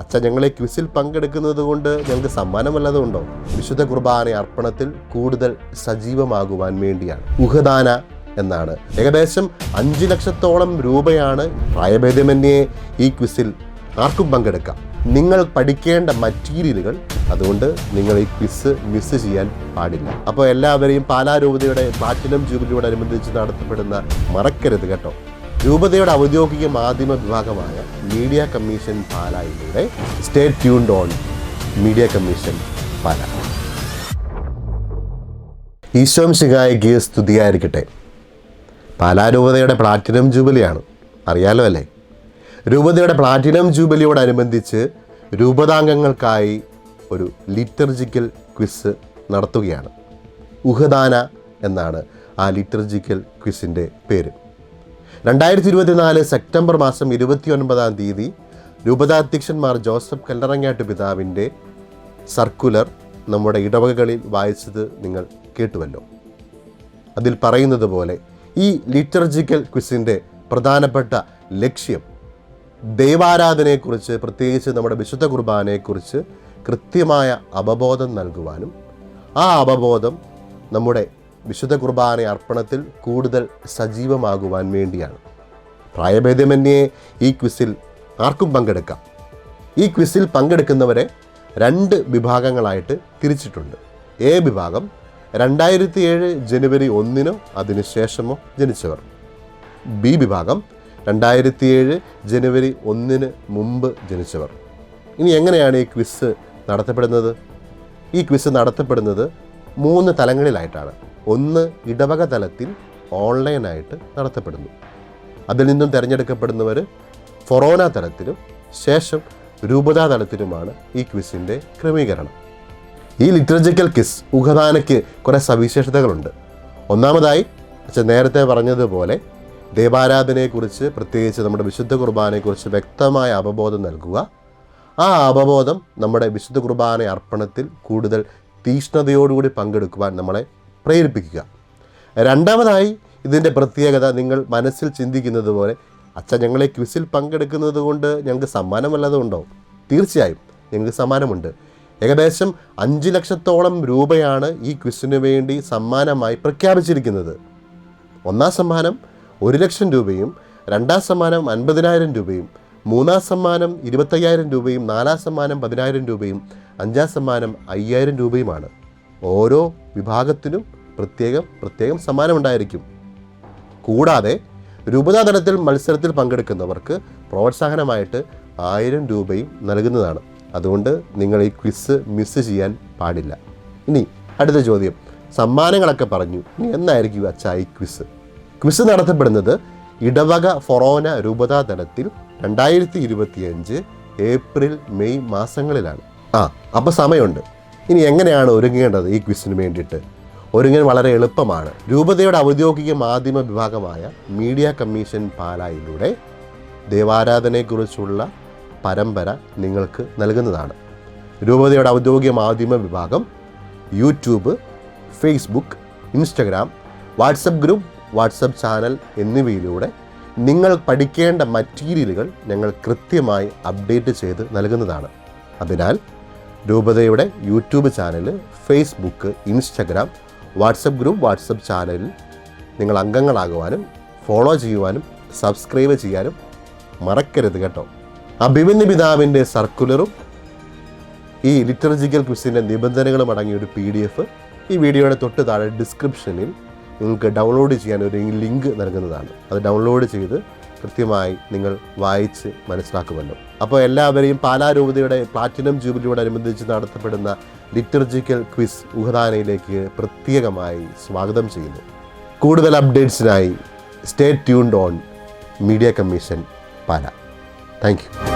അച്ഛൻ ഞങ്ങളെ ക്വിസിൽ പങ്കെടുക്കുന്നത് കൊണ്ട് ഞങ്ങൾക്ക് സമ്മാനം വല്ലതും ഉണ്ടോ? വിശുദ്ധ കുർബാന അർപ്പണത്തിൽ കൂടുതൽ സജീവമാകുവാൻ വേണ്ടിയാണ്. ഉഹദാന എന്നാണ്. ഏകദേശം 5 ലക്ഷത്തോളം രൂപയാണ്. പ്രായഭേദമന്യേ ഈ ക്വിസിൽ ആർക്കും പങ്കെടുക്കാം. നിങ്ങൾ പഠിക്കേണ്ട മറ്റീരിയലുകൾ, അതുകൊണ്ട് നിങ്ങൾ ഈ ക്വിസ് മിസ് ചെയ്യാൻ പാടില്ല. അപ്പോൾ എല്ലാവരെയും പാലാ രൂപതയുടെ പ്ലാറ്റിനം ജൂബിലിയോടനുബന്ധിച്ച് നടത്തപ്പെടുന്ന മറക്കരുത് കേട്ടോ. രൂപതയുടെ ഔദ്യോഗിക മാധ്യമ വിഭാഗമായ മീഡിയ കമ്മീഷൻ പാലായിലൂടെ stay tuned on media commission Pala. ഈശോമിശിഹായ്ക്ക് സ്തുതിയായിരിക്കട്ടെ. പാലാ രൂപതയുടെ പ്ലാറ്റിനം ജൂബിലിയാണ്, അറിയാലോ അല്ലേ? രൂപതയുടെ പ്ലാറ്റിനം ജൂബിലിയോടനുബന്ധിച്ച് രൂപതാംഗങ്ങൾക്കായി ഒരു ലിറ്റർജിക്കൽ ക്വിസ് നടത്തുകയാണ്. ഉഹദാന എന്നാണ് ആ ലിറ്റർജിക്കൽ ക്വിസിൻ്റെ പേര്. 2024 സെപ്റ്റംബർ മാസം 29-ാം തീയതി രൂപതാധ്യക്ഷന്മാർ ജോസഫ് കല്ലറങ്ങാട്ട് പിതാവിൻ്റെ സർക്കുലർ നമ്മുടെ ഇടവകകളിൽ വായിച്ചത് നിങ്ങൾ കേട്ടുവല്ലോ. അതിൽ പറയുന്നത് പോലെ ഈ ലിറ്റർജിക്കൽ ക്വിസിൻ്റെ പ്രധാനപ്പെട്ട ലക്ഷ്യം ദൈവാരാധനയെക്കുറിച്ച്, പ്രത്യേകിച്ച് നമ്മുടെ വിശുദ്ധ കുർബാനയെക്കുറിച്ച് കൃത്യമായ അവബോധം നൽകുവാനും ആ അവബോധം നമ്മുടെ വിശുദ്ധ കുർബാന അർപ്പണത്തിൽ കൂടുതൽ സജീവമാകുവാൻ വേണ്ടിയാണ്. പ്രായഭേദമന്യേ ഈ ക്വിസിൽ ആർക്കും പങ്കെടുക്കാം. ഈ ക്വിസിൽ പങ്കെടുക്കുന്നവരെ 2 വിഭാഗങ്ങളായിട്ട് തിരിച്ചിട്ടുണ്ട്. എ വിഭാഗം 2007 ജനുവരി 1-നോ അതിനുശേഷമോ ജനിച്ചവർ. ബി വിഭാഗം 2007 ജനുവരി 1-ന് മുമ്പ് ജനിച്ചവർ. ഇനി എങ്ങനെയാണ് ഈ ക്വിസ് നടത്തപ്പെടുന്നത്? ഈ ക്വിസ് നടത്തപ്പെടുന്നത് 3 തലങ്ങളിലായിട്ടാണ്. ഒന്ന്, ഇടവക തലത്തിൽ ഓൺലൈനായിട്ട് നടത്തപ്പെടുന്നു. അതിൽ നിന്നും തിരഞ്ഞെടുക്കപ്പെടുന്നവർ ഫൊറോന തലത്തിലും ശേഷം രൂപതാ തലത്തിലുമാണ് ഈ ക്വിസിൻ്റെ ക്രമീകരണം. ഈ ലിറ്റർജിക്കൽ ക്വിസ് ഉഹദാനയ്ക്ക് കുറേ സവിശേഷതകളുണ്ട്. ഒന്നാമതായി നേരത്തെ പറഞ്ഞതുപോലെ ദൈവാരാധനയെക്കുറിച്ച്, പ്രത്യേകിച്ച് നമ്മുടെ വിശുദ്ധ കുർബാനയെക്കുറിച്ച് വ്യക്തമായ അവബോധം നൽകുക. ആ അവബോധം നമ്മുടെ വിശുദ്ധ കുർബാന അർപ്പണത്തിൽ കൂടുതൽ തീഷ്ണതയോടുകൂടി പങ്കെടുക്കുവാൻ നമ്മളെ പ്രേരിപ്പിക്കുക. രണ്ടാമതായി ഇതിൻ്റെ പ്രത്യേകത, നിങ്ങൾ മനസ്സിൽ ചിന്തിക്കുന്നത് പോലെ അച്ഛൻ ഞങ്ങളെ ക്വിസിൽ പങ്കെടുക്കുന്നത് കൊണ്ട് ഞങ്ങൾക്ക് സമ്മാനം വല്ലതും ഉണ്ടോ? തീർച്ചയായും ഞങ്ങൾക്ക് സമ്മാനമുണ്ട്. ഏകദേശം 5 ലക്ഷത്തോളം രൂപയാണ് ഈ ക്വിസിന് വേണ്ടി സമ്മാനമായി പ്രഖ്യാപിച്ചിരിക്കുന്നത്. ഒന്നാം സമ്മാനം 1 ലക്ഷം രൂപയും, 2ാം സമ്മാനം 50,000 രൂപയും, 3ാം സമ്മാനം 25,000 രൂപയും, 4ാം സമ്മാനം 10,000 രൂപയും, 5ാം സമ്മാനം 5,000 രൂപയുമാണ്. ഓരോ വിഭാഗത്തിനും പ്രത്യേകം സമ്മാനമുണ്ടായിരിക്കും. കൂടാതെ രൂപതാ തലത്തിൽ മത്സരത്തിൽ പങ്കെടുക്കുന്നവർക്ക് പ്രോത്സാഹനമായിട്ട് 1000 രൂപയും നൽകുന്നതാണ്. അതുകൊണ്ട് നിങ്ങൾ ഈ ക്വിസ് മിസ് ചെയ്യാൻ പാടില്ല. ഇനി അടുത്ത ചോദ്യം, സമ്മാനങ്ങളൊക്കെ പറഞ്ഞു, ഇനി എന്നായിരിക്കും അച്ഛാ ഈ ക്വിസ്? ക്വിസ് നടത്തപ്പെടുന്നത് ഇടവക ഫൊറോന രൂപതാ തലത്തിൽ 2025 ഏപ്രിൽ മെയ് മാസങ്ങളിലാണ്. അപ്പോൾ സമയമുണ്ട്. ഇനി എങ്ങനെയാണ് ഒരുങ്ങേണ്ടത് ഈ ക്വിസിന് വേണ്ടിയിട്ട്? ഒരുങ്ങാൻ വളരെ എളുപ്പമാണ്. രൂപതയുടെ ഔദ്യോഗിക മാധ്യമ വിഭാഗമായ മീഡിയ കമ്മീഷൻ പാലായിലൂടെ ദൈവാരാധനയെക്കുറിച്ചുള്ള പരമ്പര നിങ്ങൾക്ക് നൽകുന്നതാണ്. രൂപതയുടെ ഔദ്യോഗിക മാധ്യമ വിഭാഗം YouTube, Facebook, Instagram, WhatsApp group, WhatsApp channel എന്നിവയിലൂടെ നിങ്ങൾ പഠിക്കേണ്ട മറ്റീരിയലുകൾ ഞങ്ങൾ കൃത്യമായി അപ്ഡേറ്റ് ചെയ്ത് നൽകുന്നതാണ്. അതിനാൽ രൂപതയുടെ YouTube channel, Facebook, Instagram, WhatsApp group, WhatsApp ചാനലിൽ നിങ്ങൾ അംഗങ്ങളാകുവാനും ഫോളോ ചെയ്യുവാനും സബ്സ്ക്രൈബ് ചെയ്യാനും മറക്കരുത് കേട്ടോ. അഭിമന്യ പിതാവിൻ്റെ സർക്കുലറും ഈ ലിറ്റർജിക്കൽ ക്വിസിൻ്റെ നിബന്ധനകളും അടങ്ങിയ ഒരു PDF ഈ വീഡിയോയുടെ തൊട്ട് താഴെ ഡിസ്ക്രിപ്ഷനിൽ നിങ്ങൾക്ക് ഡൗൺലോഡ് ചെയ്യാൻ ഒരു ലിങ്ക് നൽകുന്നതാണ്. അത് ഡൗൺലോഡ് ചെയ്ത് കൃത്യമായി നിങ്ങൾ വായിച്ച് മനസ്സിലാക്കുമല്ലോ. അപ്പോൾ എല്ലാവരെയും പാലാ രൂപതയുടെ പ്ലാറ്റിനം ജൂബിലിയോടനുബന്ധിച്ച് നടത്തപ്പെടുന്ന ലിറ്റർജിക്കൽ ക്വിസ് ഉഹദാനയിലേക്ക് പ്രത്യേകമായി സ്വാഗതം ചെയ്യുന്നു. കൂടുതൽ അപ്ഡേറ്റ്സിനായി stay tuned on media commission Pala. Thank U.